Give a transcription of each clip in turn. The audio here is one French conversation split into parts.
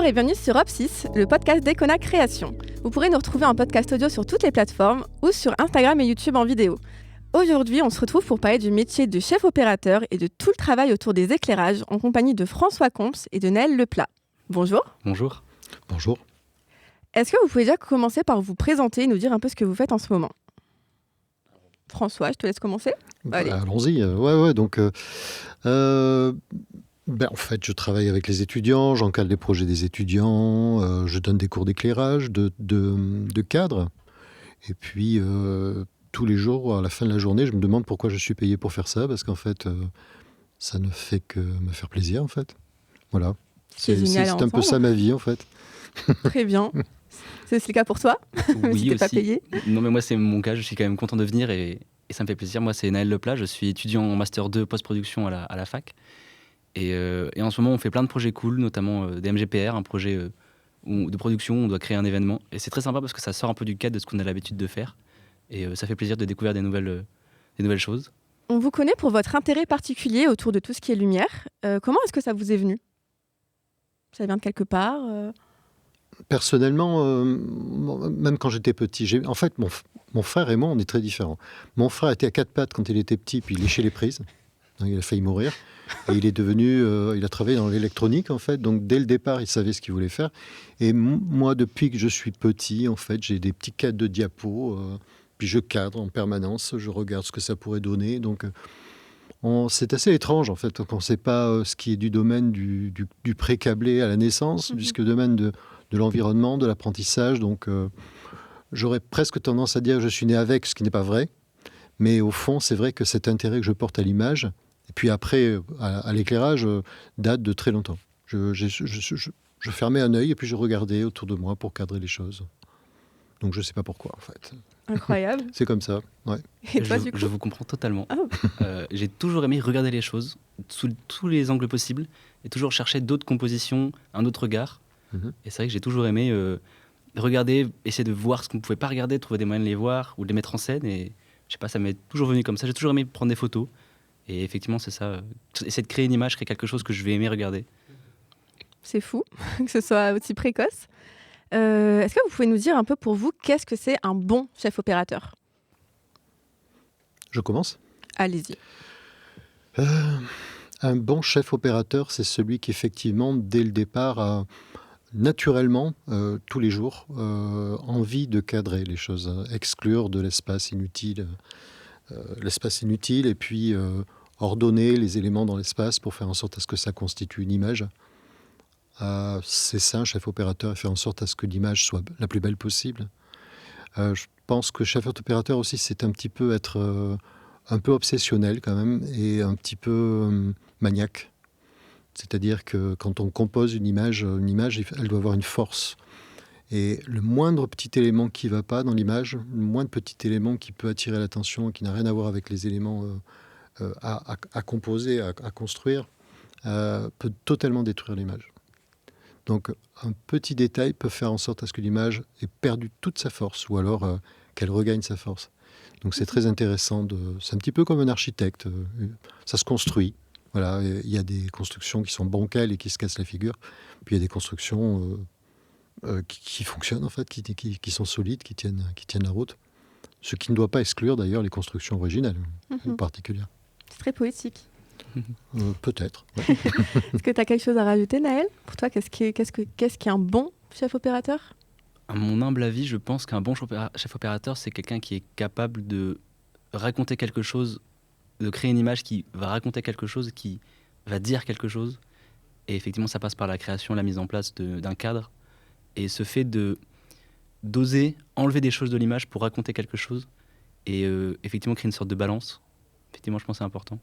Bonjour et bienvenue sur Hop6, le podcast d'Econa Création. Vous pourrez nous retrouver en podcast audio sur toutes les plateformes ou sur Instagram et YouTube en vidéo. Aujourd'hui, on se retrouve pour parler du métier de chef opérateur et de tout le travail autour des éclairages en compagnie de François Comps et de Naël Leplat. Bonjour. Bonjour. Bonjour. Est-ce que vous pouvez déjà commencer par vous présenter et nous dire un peu ce que vous faites en ce moment ? François, je te laisse commencer. Allez. Allons-y. En fait, je travaille avec les étudiants, j'encadre les projets des étudiants, je donne des cours d'éclairage, de cadre. Et puis, tous les jours, à la fin de la journée, je me demande pourquoi je suis payé pour faire ça, parce qu'en fait, ça ne fait que me faire plaisir, en fait. Voilà. C'est génial à un peu ça ma vie, en fait. Très bien. C'est le cas pour toi? Oui, si t'es pas payé. Non, mais moi, c'est mon cas. Je suis quand même content de venir et ça me fait plaisir. Moi, c'est Naël Leplat. Je suis étudiant en Master 2 post-production à la fac. Et en ce moment, on fait plein de projets cool, notamment des MGPR, un projet de production où on doit créer un événement. Et c'est très sympa parce que ça sort un peu du cadre de ce qu'on a l'habitude de faire. Et ça fait plaisir de découvrir des nouvelles choses. On vous connaît pour votre intérêt particulier autour de tout ce qui est lumière. Comment est-ce que ça vous est venu? Ça vient de quelque part Personnellement, même quand j'étais petit, en fait, mon frère et moi, on est très différents. Mon frère était à quatre pattes quand il était petit, puis il léchait les prises. Donc, il a failli mourir. Et il a travaillé dans l'électronique, en fait. Donc, dès le départ, il savait ce qu'il voulait faire. Et moi, depuis que je suis petit, en fait, j'ai des petits cadres de diapos. Puis je cadre en permanence. Je regarde ce que ça pourrait donner. Donc, c'est assez étrange, en fait. On ne sait pas ce qui est du domaine du pré-câblé à la naissance, jusqu'au domaine de l'environnement, de l'apprentissage. Donc, j'aurais presque tendance à dire que je suis né avec, ce qui n'est pas vrai. Mais au fond, c'est vrai que cet intérêt que je porte à l'image, et puis après, à l'éclairage, date de très longtemps. Je fermais un œil et puis je regardais autour de moi pour cadrer les choses. Donc je ne sais pas pourquoi, en fait. Incroyable. C'est comme ça, ouais. Et toi, du coup Je vous comprends totalement. Oh. J'ai toujours aimé regarder les choses sous tous les angles possibles et toujours chercher d'autres compositions, un autre regard. Et c'est vrai que j'ai toujours aimé regarder, essayer de voir ce qu'on ne pouvait pas regarder, trouver des moyens de les voir ou de les mettre en scène. Et je sais pas, ça m'est toujours venu comme ça. J'ai toujours aimé prendre des photos. Et effectivement, c'est ça. Essayer de créer une image, créer quelque chose que je vais aimer regarder. C'est fou que ce soit aussi précoce. Est-ce que vous pouvez nous dire un peu pour vous, qu'est-ce que c'est un bon chef opérateur? Je commence ? Allez-y. Un bon chef opérateur, c'est celui qui, effectivement, dès le départ, a naturellement, tous les jours, envie de cadrer les choses, exclure de l'espace inutile et puis ordonner les éléments dans l'espace pour faire en sorte à ce que ça constitue une image. C'est ça, un chef opérateur, et faire en sorte à ce que l'image soit la plus belle possible. Je pense que chef opérateur aussi, c'est un petit peu être un peu obsessionnel quand même, et un petit peu maniaque. C'est-à-dire que quand on compose une image, elle doit avoir une force. Et le moindre petit élément qui ne va pas dans l'image, le moindre petit élément qui peut attirer l'attention, qui n'a rien à voir avec les éléments à composer, à construire, peut totalement détruire l'image. Donc un petit détail peut faire en sorte à ce que l'image ait perdu toute sa force, ou alors qu'elle regagne sa force. Donc c'est très intéressant. C'est un petit peu comme un architecte. Ça se construit. Voilà, il y a des constructions qui sont bancales et qui se cassent la figure. Puis il y a des constructions qui fonctionnent, en fait, qui sont solides, qui tiennent la route. Ce qui ne doit pas exclure, d'ailleurs, les constructions originales, en particulier. C'est très poétique. Peut-être. Ouais. Est-ce que tu as quelque chose à rajouter, Naël? Pour toi, qu'est-ce qui est un bon chef opérateur? À mon humble avis, je pense qu'un bon chef opérateur, c'est quelqu'un qui est capable de raconter quelque chose, de créer une image qui va raconter quelque chose, qui va dire quelque chose. Et effectivement, ça passe par la création, la mise en place d'un cadre. Et ce fait d'oser enlever des choses de l'image pour raconter quelque chose et effectivement créer une sorte de balance. Effectivement, je pense que c'est important.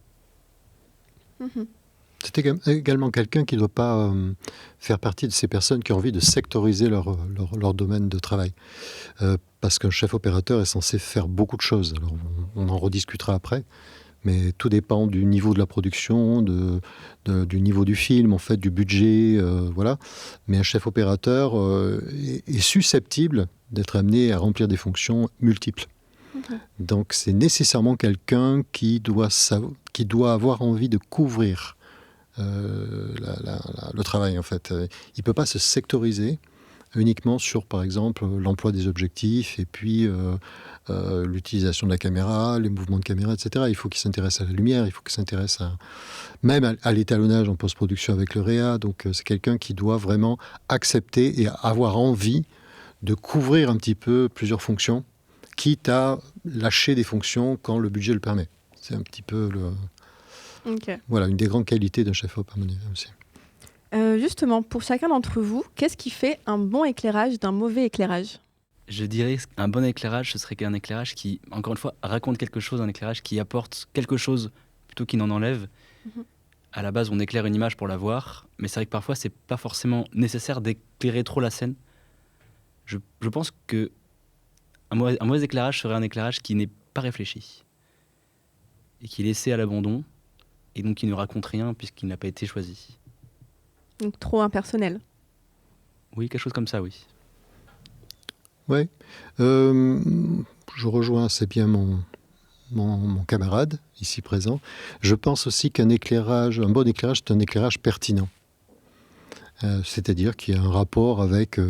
C'est également quelqu'un qui ne doit pas faire partie de ces personnes qui ont envie de sectoriser leur domaine de travail. Parce qu'un chef opérateur est censé faire beaucoup de choses. Alors, on en rediscutera après. Mais tout dépend du niveau de la production, du niveau du film, en fait, du budget, voilà. Mais un chef opérateur est susceptible d'être amené à remplir des fonctions multiples. Donc c'est nécessairement quelqu'un qui doit avoir envie de couvrir le travail, en fait. Il ne peut pas se sectoriser uniquement sur, par exemple, l'emploi des objectifs et puis l'utilisation de la caméra, les mouvements de caméra, etc. Il faut qu'il s'intéresse à la lumière, il faut qu'il s'intéresse même à l'étalonnage en post-production avec le réa. Donc c'est quelqu'un qui doit vraiment accepter et avoir envie de couvrir un petit peu plusieurs fonctions, quitte à lâcher des fonctions quand le budget le permet. C'est un petit peu voilà, une des grandes qualités d'un chef-op à mon avis aussi. Justement, pour chacun d'entre vous, qu'est-ce qui fait un bon éclairage d'un mauvais éclairage ? Je dirais qu'un bon éclairage, ce serait un éclairage qui, encore une fois, raconte quelque chose, un éclairage qui apporte quelque chose plutôt qu'il n'en enlève. À la base, on éclaire une image pour la voir, mais c'est vrai que parfois, c'est pas forcément nécessaire d'éclairer trop la scène. Je pense que un mauvais éclairage serait un éclairage qui n'est pas réfléchi et qui est laissé à l'abandon et donc qui ne raconte rien puisqu'il n'a pas été choisi. Donc trop impersonnel. Oui, quelque chose comme ça, oui. Oui. Je rejoins assez bien mon camarade, ici présent. Je pense aussi un bon éclairage, c'est un éclairage pertinent. C'est-à-dire qu'il y a un rapport avec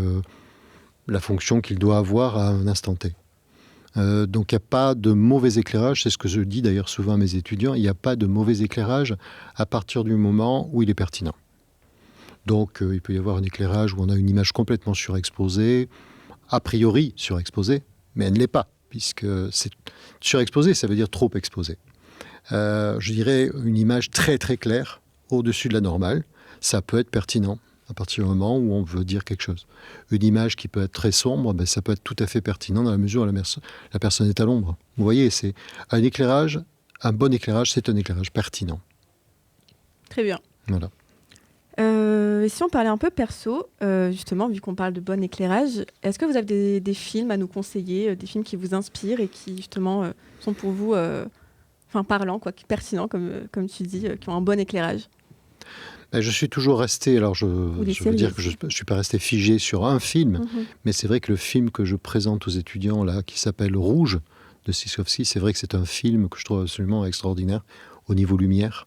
la fonction qu'il doit avoir à un instant T. Donc il n'y a pas de mauvais éclairage, c'est ce que je dis d'ailleurs souvent à mes étudiants, il n'y a pas de mauvais éclairage à partir du moment où il est pertinent. Donc il peut y avoir un éclairage où on a une image complètement surexposée, a priori surexposée, mais elle ne l'est pas, puisque c'est surexposé, ça veut dire trop exposé. Je dirais une image très très claire, au-dessus de la normale, ça peut être pertinent à partir du moment où on veut dire quelque chose. Une image qui peut être très sombre, ça peut être tout à fait pertinent dans la mesure où la personne est à l'ombre. Vous voyez, c'est un éclairage, un bon éclairage, c'est un éclairage pertinent. Très bien. Voilà. Et si on parlait un peu perso, justement, vu qu'on parle de bon éclairage, est-ce que vous avez des films à nous conseiller, des films qui vous inspirent et qui, justement, sont pour vous parlants, pertinents, comme tu dis, qui ont un bon éclairage ? Je suis toujours resté, alors je veux dire que je ne suis pas resté figé sur un film, mais c'est vrai que le film que je présente aux étudiants, là, qui s'appelle Rouge, de Sikorsky, c'est vrai que c'est un film que je trouve absolument extraordinaire au niveau lumière,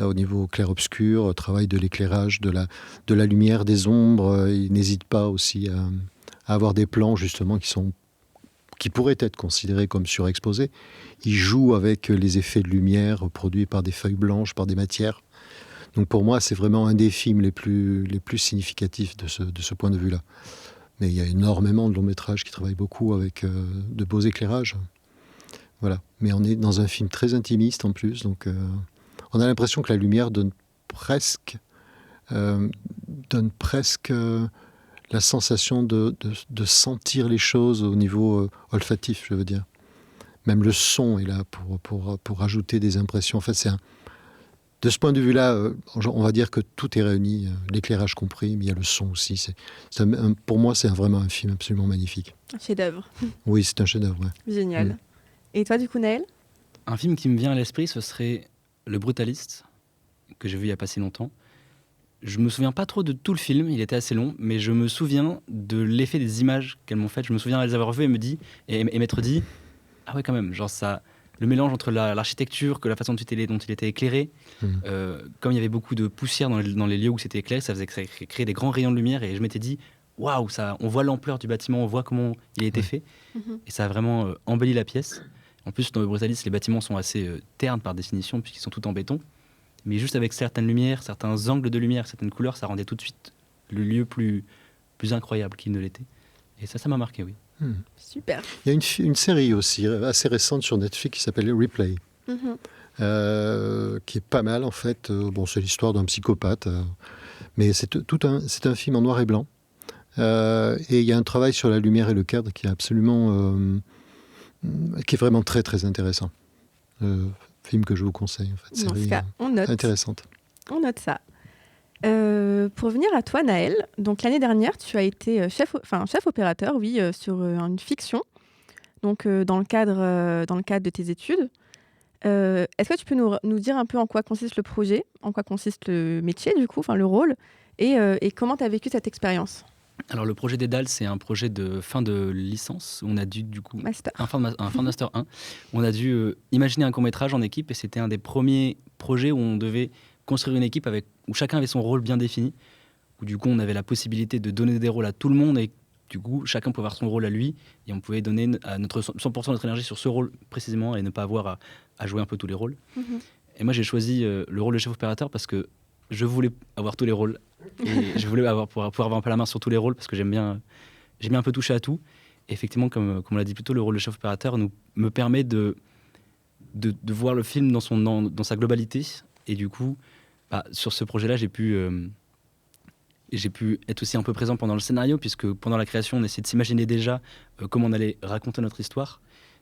au niveau clair-obscur, travail de l'éclairage, de la lumière, des ombres. Il n'hésite pas aussi à avoir des plans, justement, qui pourraient être considérés comme surexposés. Il joue avec les effets de lumière produits par des feuilles blanches, par des matières. Donc pour moi, c'est vraiment un des films les plus significatifs de ce point de vue-là. Mais il y a énormément de longs métrages qui travaillent beaucoup avec de beaux éclairages. Voilà. Mais on est dans un film très intimiste en plus, donc on a l'impression que la lumière donne presque la sensation de sentir les choses au niveau olfactif, je veux dire. Même le son est là pour ajouter des impressions. En fait, de ce point de vue-là, on va dire que tout est réuni, l'éclairage compris, mais il y a le son aussi. Pour moi, c'est vraiment un film absolument magnifique. Un chef-d'œuvre. Oui, c'est un chef-d'œuvre. Ouais. Génial. Et toi, du coup, Naël ? Un film qui me vient à l'esprit, ce serait Le Brutaliste, que j'ai vu il n'y a pas si longtemps. Je me souviens pas trop de tout le film, il était assez long, mais je me souviens de l'effet des images qu'elles m'ont faites. Je me souviens de les avoir vues et m'être dit, ah ouais quand même, genre ça... Le mélange entre l'architecture, que la façon dont il était éclairé, comme il y avait beaucoup de poussière dans les lieux où c'était éclairé, ça créait des grands rayons de lumière. Et je m'étais dit, waouh, on voit l'ampleur du bâtiment, on voit comment il a été fait. Et ça a vraiment embelli la pièce. En plus, dans le Brutaliste, les bâtiments sont assez ternes par définition, puisqu'ils sont tout en béton. Mais juste avec certaines lumières, certains angles de lumière, certaines couleurs, ça rendait tout de suite le lieu plus incroyable qu'il ne l'était. Et ça m'a marqué, oui. Super. Il y a une série aussi assez récente sur Netflix qui s'appelle Replay, qui est pas mal en fait. C'est l'histoire d'un psychopathe, mais c'est un film en noir et blanc. Et il y a un travail sur la lumière et le cadre qui est qui est vraiment très très intéressant. Film que je vous conseille en fait. Dans ce cas, on note. Intéressante. On note ça. Pour venir à toi, Naël, donc l'année dernière, tu as été chef opérateur, oui, sur une fiction, donc dans le cadre de tes études. Est-ce que tu peux nous dire un peu en quoi consiste le projet, en quoi consiste le métier, du coup, le rôle, et comment tu as vécu cette expérience ? Alors le projet d'Edal, c'est un projet de fin de licence. On a dû du coup Master. un fin de master 1. On a dû imaginer un court-métrage en équipe et c'était un des premiers projets où on devait construire une équipe où chacun avait son rôle bien défini, où du coup on avait la possibilité de donner des rôles à tout le monde et du coup chacun pouvait avoir son rôle à lui et on pouvait donner à 100% de notre énergie sur ce rôle précisément et ne pas avoir à jouer un peu tous les rôles. Et moi j'ai choisi le rôle de chef opérateur parce que je voulais avoir tous les rôles et je voulais pouvoir avoir un peu la main sur tous les rôles parce que j'aime bien un peu toucher à tout. Et effectivement, comme on l'a dit plus tôt, le rôle de chef opérateur me permet de voir le film dans sa globalité. Et du coup, sur ce projet-là, j'ai pu être aussi un peu présent pendant le scénario, puisque pendant la création, on essayait de s'imaginer déjà comment on allait raconter notre histoire.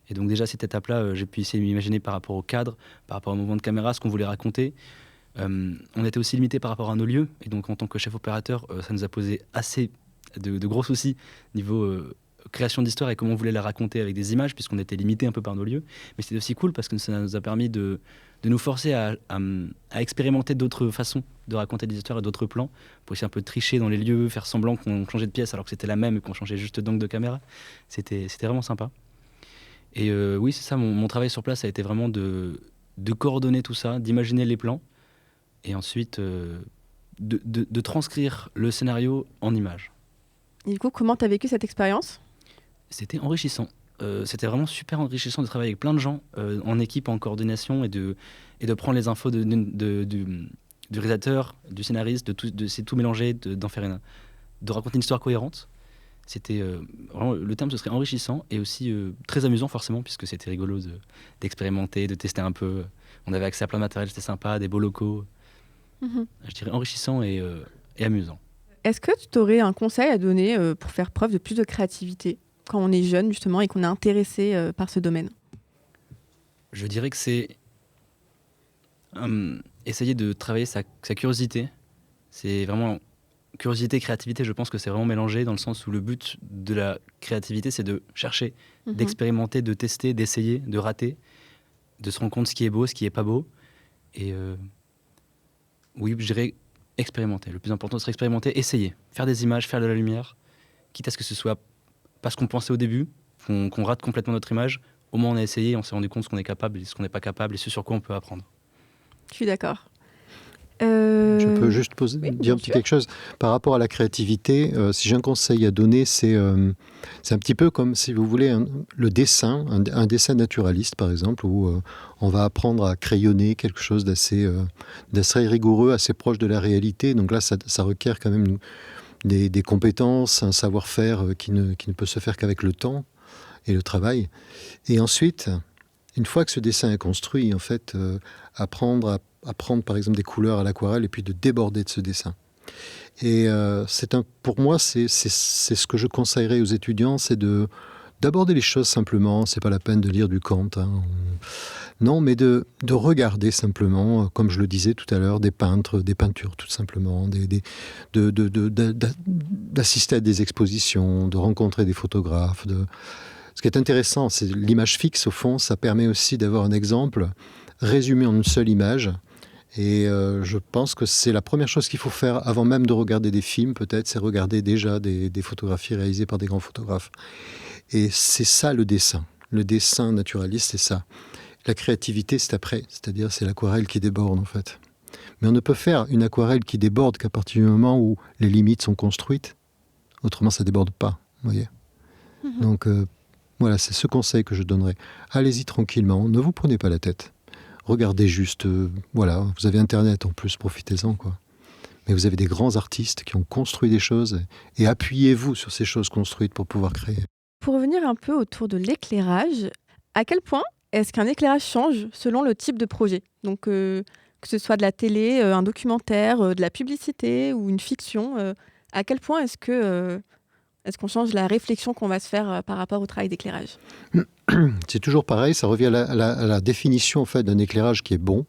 Et donc déjà, cette étape-là, j'ai pu essayer de m'imaginer par rapport au cadre, par rapport au mouvement de caméra, ce qu'on voulait raconter. On était aussi limité par rapport à nos lieux. Et donc, en tant que chef opérateur, ça nous a posé assez de gros soucis niveau création d'histoire et comment on voulait la raconter avec des images, puisqu'on était limité un peu par nos lieux. Mais c'était aussi cool parce que ça nous a permis de nous forcer à expérimenter d'autres façons de raconter des histoires et d'autres plans, pour essayer un peu de tricher dans les lieux, faire semblant qu'on changeait de pièce alors que c'était la même et qu'on changeait juste d'angle de caméra. C'était vraiment sympa. Et oui, c'est ça, mon travail sur place a été vraiment de coordonner tout ça, d'imaginer les plans et ensuite de transcrire le scénario en images. Et du coup, comment tu as vécu cette expérience ? C'était enrichissant. C'était vraiment super enrichissant de travailler avec plein de gens en équipe, en coordination et de prendre les infos du réalisateur, du scénariste, de tout mélanger, de raconter une histoire cohérente. C'était vraiment, le terme, ce serait enrichissant et aussi très amusant forcément, puisque c'était rigolo d'expérimenter, de tester un peu. On avait accès à plein de matériel, c'était sympa, des beaux locaux. Je dirais enrichissant et amusant. Est-ce que tu aurais un conseil à donner pour faire preuve de plus de créativité quand on est jeune justement et qu'on est intéressé par ce domaine ? Je dirais que c'est essayer de travailler sa curiosité. C'est vraiment curiosité et créativité, je pense que c'est vraiment mélangé dans le sens où le but de la créativité, c'est de chercher, d'expérimenter, de tester, d'essayer, de rater, de se rendre compte ce qui est beau, ce qui est pas beau. Et oui, je dirais expérimenter. Le plus important serait expérimenter, essayer, faire des images, faire de la lumière, quitte à ce que ce soit pas ce qu'on pensait au début, qu'on rate complètement notre image. Au moins on a essayé, on s'est rendu compte ce qu'on est capable et ce qu'on n'est pas capable et ce sur quoi on peut apprendre. Je suis d'accord. Je peux juste dire quelque chose par rapport à la créativité. Si j'ai un conseil à donner, c'est un petit peu comme, si vous voulez, le dessin, un dessin naturaliste par exemple, où on va apprendre à crayonner quelque chose d'assez rigoureux, assez proche de la réalité. Donc là, ça requiert quand même des compétences, un savoir-faire qui ne peut se faire qu'avec le temps et le travail. Et ensuite, une fois que ce dessin est construit, en fait, apprendre à prendre par exemple des couleurs à l'aquarelle et puis de déborder de ce dessin. Et pour moi, c'est ce que je conseillerais aux étudiants, c'est d'aborder les choses simplement. C'est pas la peine de lire du Kant, non, mais de regarder simplement, comme je le disais tout à l'heure, des peintures tout simplement, d'assister à des expositions, de rencontrer des photographes. Ce qui est intéressant, c'est l'image fixe, au fond, ça permet aussi d'avoir un exemple résumé en une seule image. Et je pense que c'est la première chose qu'il faut faire avant même de regarder des films, peut-être, c'est regarder déjà des photographies réalisées par des grands photographes. Et c'est ça le dessin. Le dessin naturaliste, c'est ça. La créativité, c'est après, c'est-à-dire c'est l'aquarelle qui déborde en fait. Mais on ne peut faire une aquarelle qui déborde qu'à partir du moment où les limites sont construites. Autrement, ça ne déborde pas, vous voyez. Donc voilà, c'est ce conseil que je donnerais. Allez-y tranquillement, ne vous prenez pas la tête. Regardez juste, voilà, vous avez Internet en plus, profitez-en, quoi. Mais vous avez des grands artistes qui ont construit des choses et appuyez-vous sur ces choses construites pour pouvoir créer. Pour revenir un peu autour de l'éclairage, à quel point est-ce qu'un éclairage change selon le type de projet ? Donc, que ce soit de la télé, un documentaire, de la publicité ou une fiction, à quel point est-ce qu'on change la réflexion qu'on va se faire par rapport au travail d'éclairage ? C'est toujours pareil, ça revient à la définition en fait, d'un éclairage qui est bon.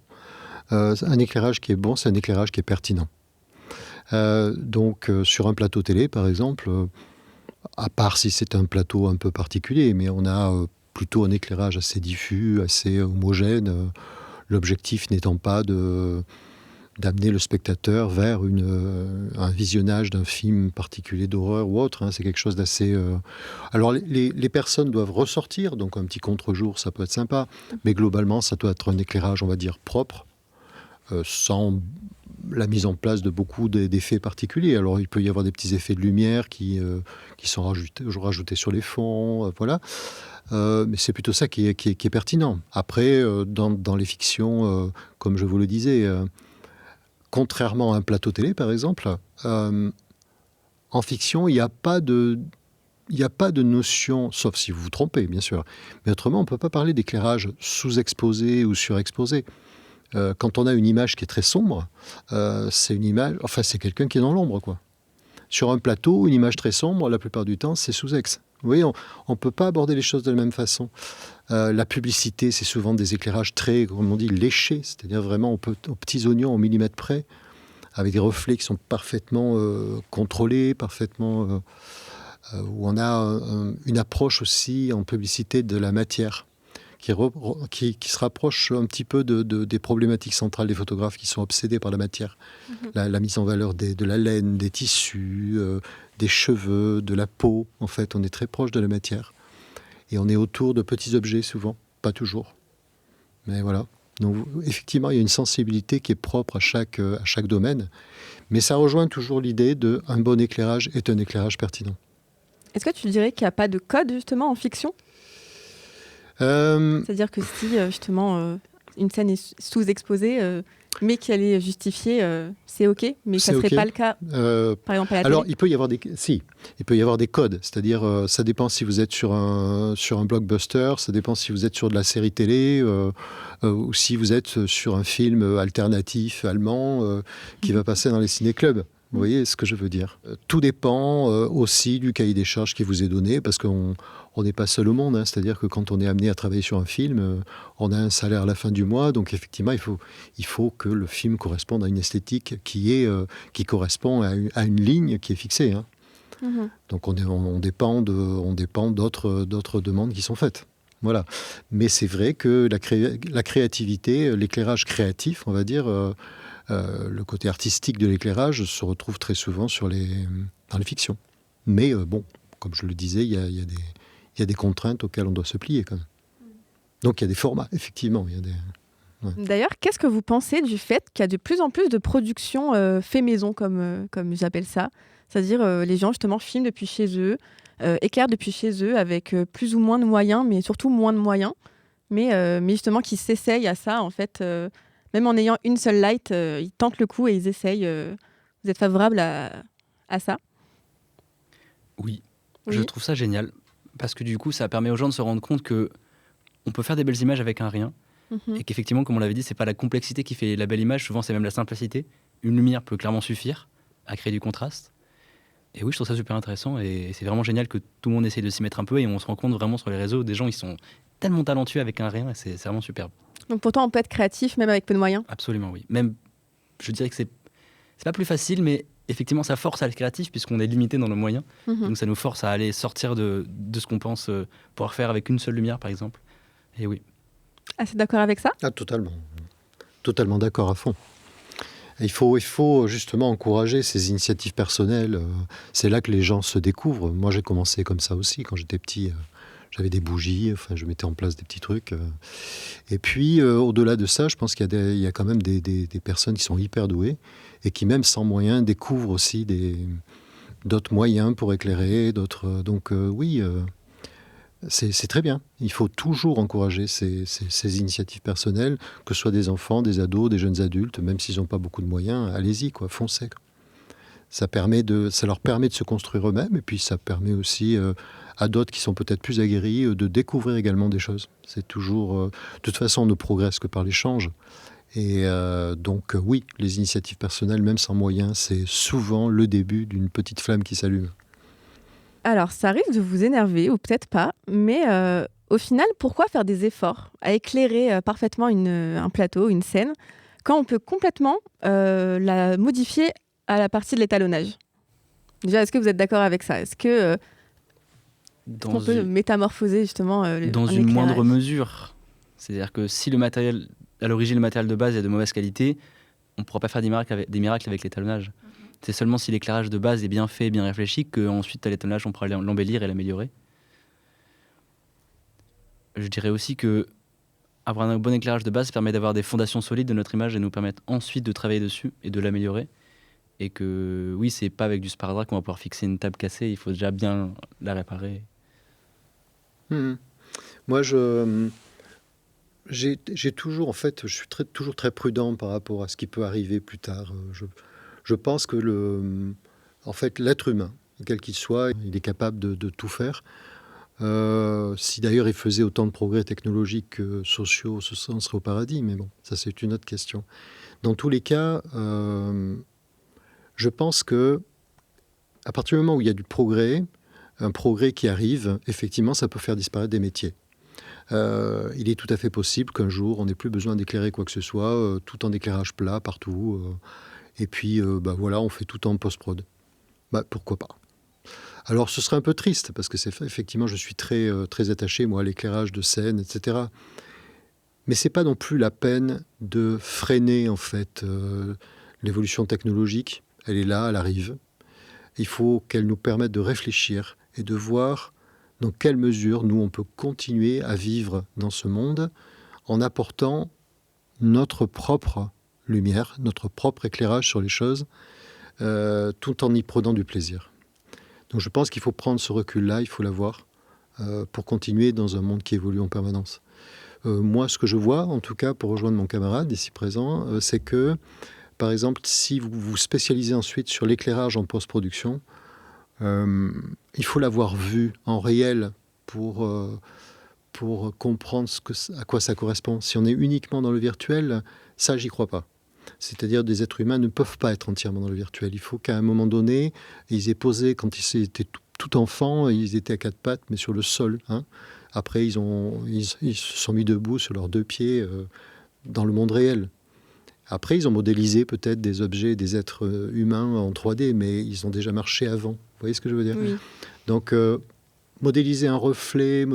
Un éclairage qui est bon, c'est un éclairage qui est pertinent. Donc, sur un plateau télé, par exemple, à part si c'est un plateau un peu particulier, mais on a plutôt un éclairage assez diffus, assez homogène, l'objectif n'étant pas d'amener le spectateur vers un visionnage d'un film particulier d'horreur ou autre. C'est quelque chose d'assez... Alors, les personnes doivent ressortir, donc un petit contre-jour, ça peut être sympa, mais globalement, ça doit être un éclairage, on va dire, propre, sans la mise en place de beaucoup d'effets particuliers. Alors il peut y avoir des petits effets de lumière qui sont rajoutés sur les fonds, voilà. Mais c'est plutôt ça qui est pertinent. Après, dans les fictions, comme je vous le disais, contrairement à un plateau télé, par exemple, en fiction, il n'y a pas de notion, sauf si vous vous trompez, bien sûr. Mais autrement, on ne peut pas parler d'éclairage sous-exposé ou surexposé. Quand on a une image qui est très sombre, c'est une image, enfin, c'est quelqu'un qui est dans l'ombre, quoi. Sur un plateau, une image très sombre, la plupart du temps, c'est sous-ex. Vous voyez, on ne peut pas aborder les choses de la même façon. La publicité, c'est souvent des éclairages très, comme on dit, léchés, c'est-à-dire vraiment aux petits oignons, au millimètre près, avec des reflets qui sont parfaitement contrôlés, parfaitement... où on a une approche aussi en publicité de la matière, qui se rapproche un petit peu des problématiques centrales des photographes qui sont obsédés par la matière. La mise en valeur de la laine, des tissus, des cheveux, de la peau. En fait, on est très proche de la matière. Et on est autour de petits objets souvent, pas toujours. Mais voilà. Donc, effectivement, il y a une sensibilité qui est propre à chaque domaine. Mais ça rejoint toujours l'idée d'un bon éclairage est un éclairage pertinent. Est-ce que tu dirais qu'il n'y a pas de code justement en fiction ? C'est-à-dire que si justement une scène est sous-exposée, mais qu'elle est justifiée, c'est OK, mais ça ne serait pas le cas, par exemple, à la télé. Alors, il peut y avoir des codes, c'est-à-dire ça dépend si vous êtes sur un blockbuster, ça dépend si vous êtes sur de la série télé, ou si vous êtes sur un film alternatif allemand qui va passer dans les ciné-clubs. Vous voyez ce que je veux dire ? Tout dépend aussi du cahier des charges qui vous est donné, parce qu'on n'est pas seul au monde. Hein. C'est-à-dire que quand on est amené à travailler sur un film, on a un salaire à la fin du mois. Donc effectivement, il faut que le film corresponde à une esthétique qui correspond à une ligne qui est fixée. Hein. Donc on dépend d'autres demandes qui sont faites. Voilà. Mais c'est vrai que la créativité, l'éclairage créatif, on va dire... le côté artistique de l'éclairage se retrouve très souvent dans les fictions. Mais bon, comme je le disais, il y a des contraintes auxquelles on doit se plier quand même. Donc il y a des formats, effectivement. Ouais. D'ailleurs, qu'est-ce que vous pensez du fait qu'il y a de plus en plus de productions fait maison, comme j'appelle ça ? C'est-à-dire les gens justement filment depuis chez eux, éclairent depuis chez eux avec plus ou moins de moyens, mais surtout moins de moyens, mais justement qui s'essayent à ça en fait. Même en ayant une seule light, ils tentent le coup et ils essayent. Vous êtes favorable à ça ? Oui, je trouve ça génial. Parce que du coup, ça permet aux gens de se rendre compte qu'on peut faire des belles images avec un rien. Et qu'effectivement, comme on l'avait dit, c'est pas la complexité qui fait la belle image. Souvent, c'est même la simplicité. Une lumière peut clairement suffire à créer du contraste. Et oui, je trouve ça super intéressant. Et c'est vraiment génial que tout le monde essaye de s'y mettre un peu. Et on se rend compte vraiment sur les réseaux, des gens, ils sont tellement talentueux avec un rien. Et c'est vraiment superbe. Donc pourtant, on peut être créatif même avec peu de moyens. Absolument, oui. Même, je dirais que c'est pas plus facile, mais effectivement, ça force à être créatif puisqu'on est limité dans nos moyens. Donc ça nous force à aller sortir de ce qu'on pense pouvoir faire avec une seule lumière, par exemple. Et oui. Ah, c'est d'accord avec ça ? Ah, totalement. Totalement d'accord à fond. Il faut justement encourager ces initiatives personnelles. C'est là que les gens se découvrent. Moi, j'ai commencé comme ça aussi quand j'étais petit. J'avais des bougies, enfin, je mettais en place des petits trucs. Et puis, au-delà de ça, je pense qu'il y a quand même des personnes qui sont hyper douées et qui, même sans moyens, découvrent aussi d'autres moyens pour éclairer. Donc, oui, c'est très bien. Il faut toujours encourager ces initiatives personnelles, que ce soit des enfants, des ados, des jeunes adultes, même s'ils n'ont pas beaucoup de moyens, allez-y, quoi, foncez. Ça leur permet de se construire eux-mêmes, et puis ça permet aussi à d'autres qui sont peut-être plus aguerris de découvrir également des choses. C'est toujours... de toute façon, on ne progresse que par l'échange. Et donc, oui, les initiatives personnelles, même sans moyens, c'est souvent le début d'une petite flamme qui s'allume. Alors, ça risque de vous énerver, ou peut-être pas, mais au final, pourquoi faire des efforts à éclairer parfaitement un plateau, une scène, quand on peut complètement la modifier à la partie de l'étalonnage ? Déjà, est-ce que vous êtes d'accord avec ça ? Est-ce que on peut métamorphoser justement dans une moindre mesure. C'est-à-dire que si à l'origine, le matériel de base est de mauvaise qualité, on ne pourra pas faire des miracles avec l'étalonnage. C'est seulement si l'éclairage de base est bien fait, bien réfléchi, qu'ensuite à l'étalonnage, on pourra l'embellir et l'améliorer. Je dirais aussi que avoir un bon éclairage de base, ça permet d'avoir des fondations solides de notre image et nous permettre ensuite de travailler dessus et de l'améliorer. Et que oui, c'est pas avec du sparadrap qu'on va pouvoir fixer une table cassée, il faut déjà bien la réparer. Moi, j'ai toujours, en fait, je suis toujours très prudent par rapport à ce qui peut arriver plus tard. Je pense que en fait, l'être humain, quel qu'il soit, il est capable de tout faire. Si d'ailleurs il faisait autant de progrès technologiques que sociaux, on serait au paradis, mais bon, ça c'est une autre question. Dans tous les cas, je pense que à partir du moment où il y a du progrès, un progrès qui arrive, effectivement, ça peut faire disparaître des métiers. Il est tout à fait possible qu'un jour, on n'ait plus besoin d'éclairer quoi que ce soit, tout en éclairage plat partout, et puis voilà, on fait tout en post-prod. Pourquoi pas ? Alors, ce serait un peu triste, parce que effectivement, je suis très, très attaché, moi, à l'éclairage de scène, etc. Mais ce n'est pas non plus la peine de freiner, en fait, l'évolution technologique. Elle est là, elle arrive. Il faut qu'elle nous permette de réfléchir et de voir dans quelle mesure, nous, on peut continuer à vivre dans ce monde en apportant notre propre lumière, notre propre éclairage sur les choses, tout en y prenant du plaisir. Donc je pense qu'il faut prendre ce recul-là, il faut l'avoir, pour continuer dans un monde qui évolue en permanence. Moi, ce que je vois, en tout cas, pour rejoindre mon camarade ici présent, c'est que, par exemple, si vous vous spécialisez ensuite sur l'éclairage en post-production, il faut l'avoir vu en réel pour comprendre à quoi ça correspond. Si on est uniquement dans le virtuel, ça, j'y crois pas. C'est-à-dire des êtres humains ne peuvent pas être entièrement dans le virtuel. Il faut qu'à un moment donné, ils aient posé, quand ils étaient tout enfants, ils étaient à quatre pattes, mais sur le sol. Après, ils se sont mis debout sur leurs deux pieds dans le monde réel. Après, ils ont modélisé peut-être des objets, des êtres humains en 3D, mais ils ont déjà marché avant. Vous voyez ce que je veux dire ? Oui. Donc, modéliser un reflet,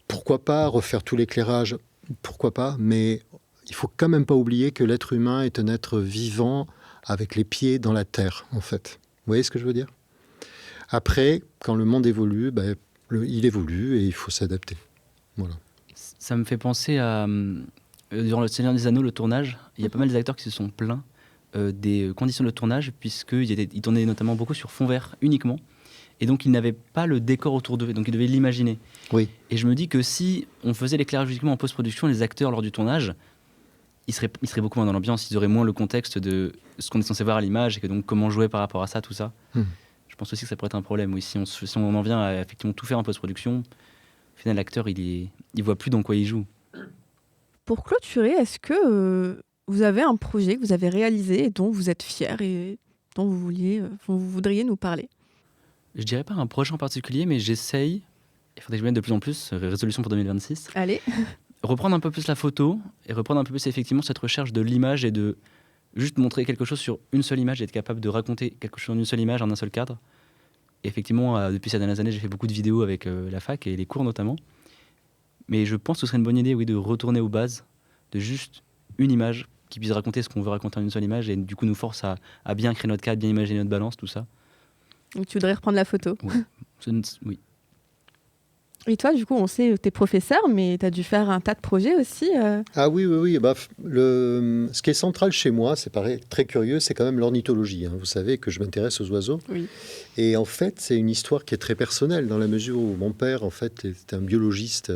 pourquoi pas, refaire tout l'éclairage, pourquoi pas, mais il faut quand même pas oublier que l'être humain est un être vivant avec les pieds dans la terre, en fait. Vous voyez ce que je veux dire ? Après, quand le monde évolue, il évolue et il faut s'adapter. Voilà. Ça me fait penser à... durant le Seigneur des Anneaux, le tournage, il y a pas mal des acteurs qui se sont plaints des conditions de tournage, puisqu'ils tournaient notamment beaucoup sur fond vert uniquement. Et donc, ils n'avaient pas le décor autour d'eux, donc ils devaient l'imaginer. Oui. Et je me dis que si on faisait l'éclairage uniquement en post-production, les acteurs, lors du tournage, ils seraient beaucoup moins dans l'ambiance, ils auraient moins le contexte de ce qu'on est censé voir à l'image, et que donc comment jouer par rapport à ça, tout ça. Je pense aussi que ça pourrait être un problème. Oui, si on en vient à effectivement tout faire en post-production, au final, l'acteur, il voit plus dans quoi il joue. Pour clôturer, est-ce que vous avez un projet que vous avez réalisé et dont vous êtes fier et dont vous voudriez nous parler ? Je dirais pas un projet en particulier, mais j'essaye, il faudrait que je mette de plus en plus, résolution pour 2026, Allez. reprendre un peu plus la photo et reprendre un peu plus effectivement cette recherche de l'image et de juste montrer quelque chose sur une seule image et être capable de raconter quelque chose en une seule image, en un seul cadre. Et effectivement, depuis ces dernières années, j'ai fait beaucoup de vidéos avec la fac et les cours notamment. Mais je pense que ce serait une bonne idée, oui, de retourner aux bases, de juste une image qui puisse raconter ce qu'on veut raconter en une seule image et du coup nous force à bien créer notre cadre, bien imaginer notre balance, tout ça. Donc tu voudrais reprendre la photo. Oui. Et toi, du coup, on sait que tu es professeur, mais tu as dû faire un tas de projets aussi. Ah oui. Ce qui est central chez moi, c'est très curieux, c'est quand même l'ornithologie. Vous savez que je m'intéresse aux oiseaux. Oui. Et en fait, c'est une histoire qui est très personnelle, dans la mesure où mon père, en fait, était un biologiste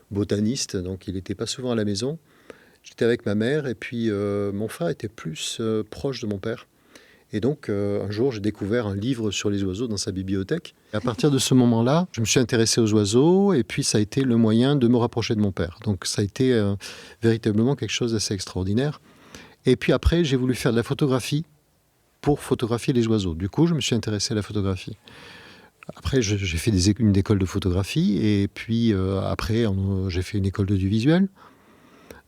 botaniste, donc il n'était pas souvent à la maison. J'étais avec ma mère, et puis mon frère était plus proche de mon père. Et donc, un jour, j'ai découvert un livre sur les oiseaux dans sa bibliothèque. Et à partir de ce moment-là, je me suis intéressé aux oiseaux, et puis ça a été le moyen de me rapprocher de mon père. Donc, ça a été véritablement quelque chose d'assez extraordinaire. Et puis après, j'ai voulu faire de la photographie pour photographier les oiseaux. Du coup, je me suis intéressé à la photographie. Après, j'ai fait une école de photographie, et puis après, j'ai fait une école d'audiovisuel.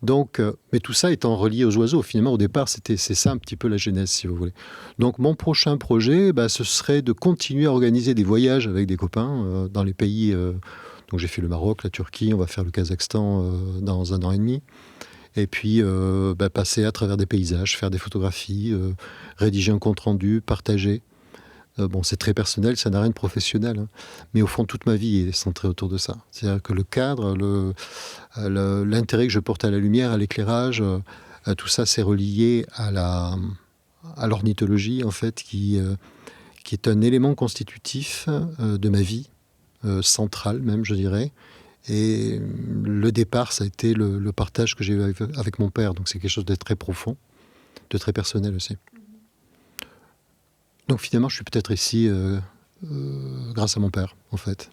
Donc, mais tout ça étant relié aux oiseaux, finalement, au départ, c'est ça un petit peu la genèse, si vous voulez. Donc, mon prochain projet, ce serait de continuer à organiser des voyages avec des copains dans les pays. Donc, j'ai fait le Maroc, la Turquie, on va faire le Kazakhstan dans 1 an et demi. Et puis, passer à travers des paysages, faire des photographies, rédiger un compte-rendu, partager. Bon, c'est très personnel, ça n'a rien de professionnel, hein. Mais au fond, toute ma vie est centrée autour de ça. C'est-à-dire que le cadre, l'intérêt que je porte à la lumière, à l'éclairage, tout ça, c'est relié à l'ornithologie, en fait, qui est un élément constitutif de ma vie, central même, je dirais. Et le départ, ça a été le partage que j'ai eu avec mon père. Donc c'est quelque chose de très profond, de très personnel aussi. Donc finalement, je suis peut-être ici grâce à mon père, en fait.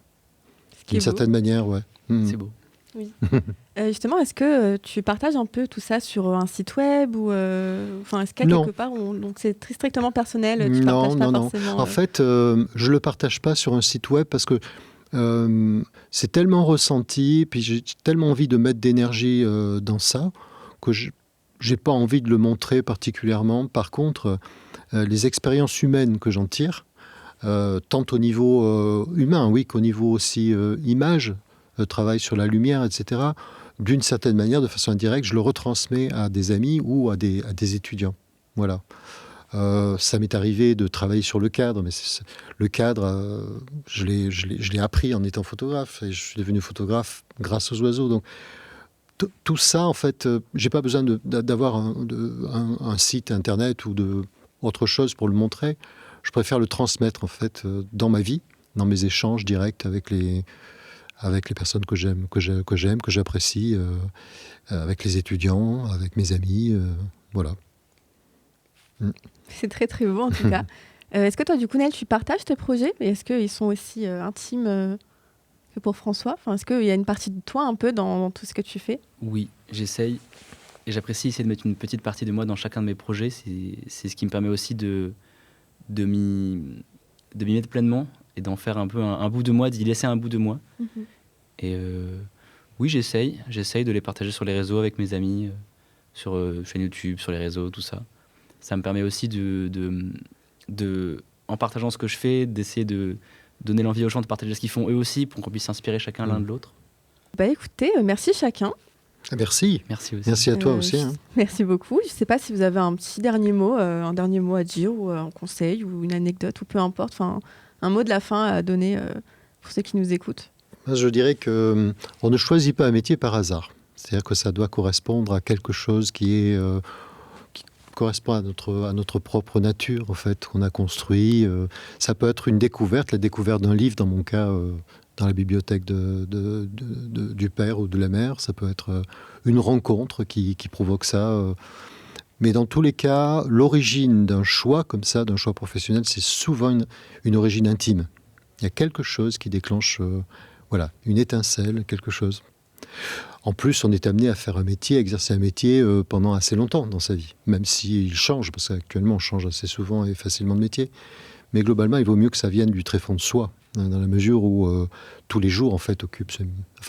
D'une certaine manière, ouais. C'est beau. Oui. Justement, est-ce que tu partages un peu tout ça sur un site web ou est-ce qu'il y a quelque part donc c'est très strictement personnel, tu partages pas forcément. En fait, je le partage pas sur un site web parce que c'est tellement ressenti, puis j'ai tellement envie de mettre d'énergie dans ça que j'ai pas envie de le montrer particulièrement. Par contre, les expériences humaines que j'en tire, tant au niveau humain, oui, qu'au niveau aussi image, travail sur la lumière, etc., d'une certaine manière, de façon indirecte, je le retransmets à des amis ou à des étudiants. Voilà. Ça m'est arrivé de travailler sur le cadre, mais le cadre, je l'ai appris en étant photographe, et je suis devenu photographe grâce aux oiseaux. Donc, tout ça, en fait, j'ai pas besoin d'avoir un site internet ou autre chose pour le montrer. Je préfère le transmettre, en fait, dans ma vie, dans mes échanges directs avec les personnes que j'aime, que j'apprécie, avec les étudiants, avec mes amis, voilà. C'est très très beau en tout cas. Est-ce que toi, du coup, Nel, tu partages tes projets? Et est-ce qu'ils sont aussi intimes que pour François? Est-ce qu'il y a une partie de toi un peu dans tout ce que tu fais? Oui, j'essaye. Et j'apprécie essayer de mettre une petite partie de moi dans chacun de mes projets. C'est ce qui me permet aussi de m'y mettre pleinement et d'en faire un peu un bout de moi, d'y laisser un bout de moi. Mm-hmm. Et oui, j'essaye de les partager sur les réseaux avec mes amis, sur chaîne YouTube, sur les réseaux, tout ça. Ça me permet aussi en partageant ce que je fais, d'essayer de donner l'envie aux gens de partager ce qu'ils font eux aussi, pour qu'on puisse s'inspirer chacun l'un de l'autre. Écoutez, merci chacun. Merci. Merci aussi. Merci à toi aussi. Merci beaucoup. Je ne sais pas si vous avez un petit dernier mot à dire, ou un conseil, ou une anecdote, ou peu importe, un mot de la fin à donner pour ceux qui nous écoutent. Je dirais qu'on ne choisit pas un métier par hasard. C'est-à-dire que ça doit correspondre à quelque chose qui correspond à notre propre nature, en fait, qu'on a construit. Ça peut être une découverte, la découverte d'un livre, dans mon cas, dans la bibliothèque du père ou de la mère. Ça peut être une rencontre qui provoque ça. Mais dans tous les cas, l'origine d'un choix comme ça, d'un choix professionnel, c'est souvent une origine intime. Il y a quelque chose qui déclenche une étincelle, quelque chose. En plus, on est amené à faire un métier, à exercer un métier pendant assez longtemps dans sa vie, même s'il change, parce qu'actuellement on change assez souvent et facilement de métier. Mais globalement, il vaut mieux que ça vienne du tréfonds de soi, dans la mesure où tous les jours, en fait,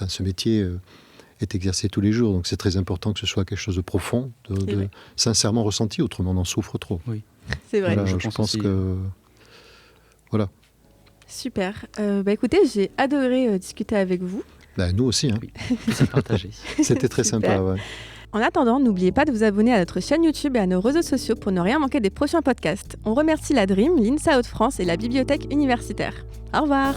ce métier est exercé tous les jours. Donc c'est très important que ce soit quelque chose de profond, de sincèrement ressenti, autrement on en souffre trop. Oui, c'est vrai. Voilà, je pense que... Voilà. Super. Écoutez, j'ai adoré discuter avec vous. Nous aussi. Oui, c'est partagé. C'était très sympa. Ouais. En attendant, n'oubliez pas de vous abonner à notre chaîne YouTube et à nos réseaux sociaux pour ne rien manquer des prochains podcasts. On remercie la Dream, l'INSA Hauts-de-France et la Bibliothèque universitaire. Au revoir.